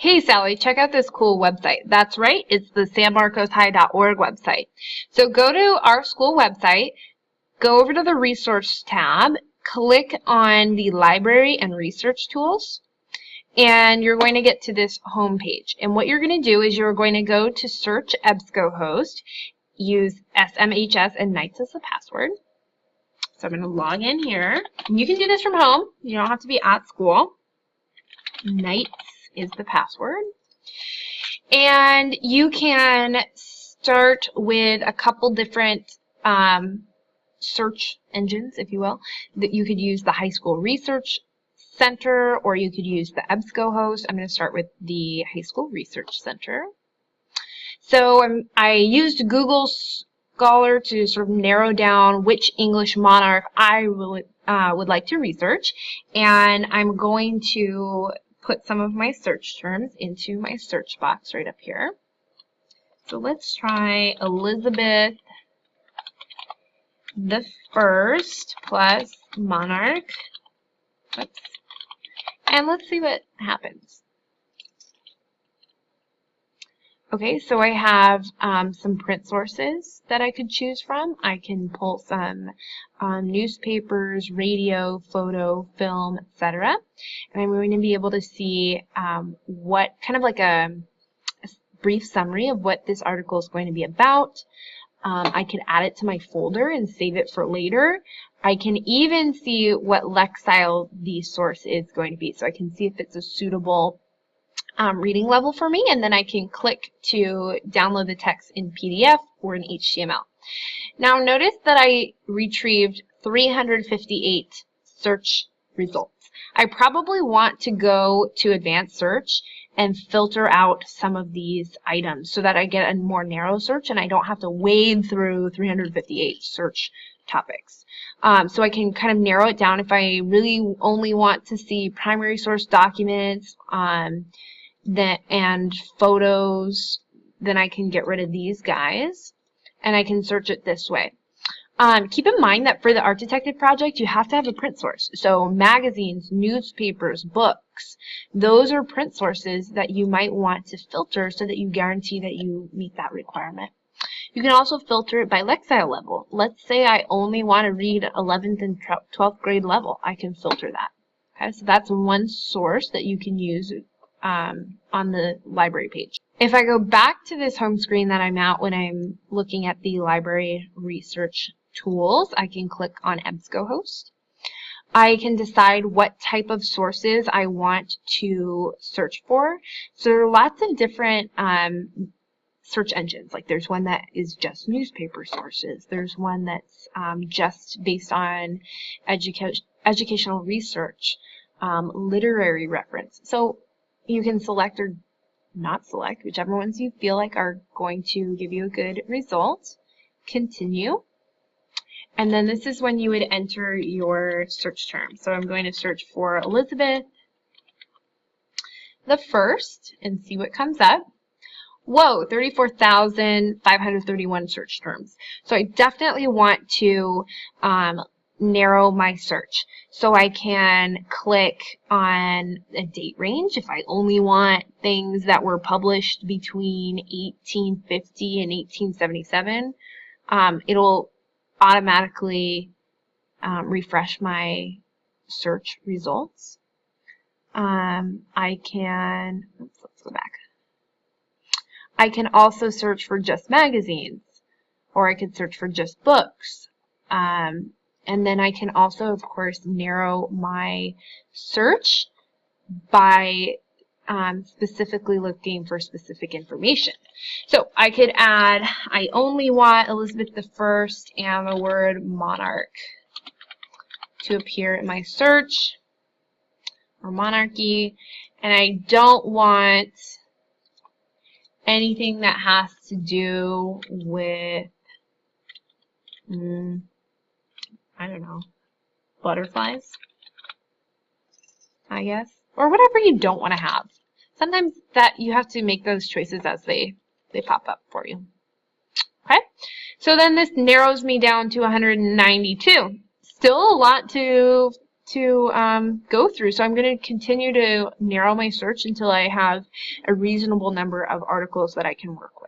Hey Sally, check out this cool website. That's right, it's the sanmarcoshigh.org website. So go to our school website, go over to the resource tab, click on the library and research tools, and you're going to get to this home page. And what you're going to do is you're going to go to search Ebscohost, use SMHS and Knights as the password. So I'm going to log in here. And you can do this from home. You don't have to be at school. Knights is the password. And you can start with a couple different search engines, if you will. That you could use the High School Research Center, or you could use the Ebscohost. I'm going to start with the High School Research Center. So I used Google Scholar to sort of narrow down which English monarch I would like to research, and I'm going to put some of my search terms into my search box right up here. So let's try Elizabeth the First plus monarch. Oops. And let's see what happens. Okay, so I have some print sources that I could choose from. I can pull some newspapers, radio, photo, film, etc. And I'm going to be able to see what kind of like a brief summary of what this article is going to be about. I can add it to my folder and save it for later. I can even see what Lexile the source is going to be, so I can see if it's a suitable reading level for me, and then I can click to download the text in PDF or in HTML. Now notice that I retrieved 358 search results. I probably want to go to advanced search and filter out some of these items so that I get a more narrow search and I don't have to wade through 358 search topics. So I can kind of narrow it down if I really only want to see primary source documents and photos, then I can get rid of these guys and I can search it this way. Keep in mind that for the Art Detective project, you have to have a print source. So magazines, newspapers, books, those are print sources that you might want to filter so that you guarantee that you meet that requirement. You can also filter it by Lexile level. Let's say I only want to read 11th and 12th grade level. I can filter that. Okay, so that's one source that you can use on the library page. If I go back to this home screen that I'm at when I'm looking at the library research tools, I can click on Ebscohost. I can decide what type of sources I want to search for. So there are lots of different search engines. Like there's one that is just newspaper sources. There's one that's just based on educational research, literary reference. So you can select or not select, whichever ones you feel like are going to give you a good result. Continue. And then this is when you would enter your search term. So I'm going to search for Elizabeth the First and see what comes up. Whoa, 34,531 search terms. So I definitely want to narrow my search. So I can click on a date range if I only want things that were published between 1850 and 1877. It'll automatically refresh my search results. I can, oops, let's go back. I can also search for just magazines, or I could search for just books. And then I can also, of course, narrow my search by specifically looking for specific information. So I could add, I only want Elizabeth I and the word monarch to appear in my search, or monarchy, and I don't want anything that has to do with, I don't know, butterflies, I guess, or whatever you don't want to have. Sometimes that you have to make those choices as they pop up for you. Okay, so then this narrows me down to 192. Still a lot to to go through. So I'm going to continue to narrow my search until I have a reasonable number of articles that I can work with.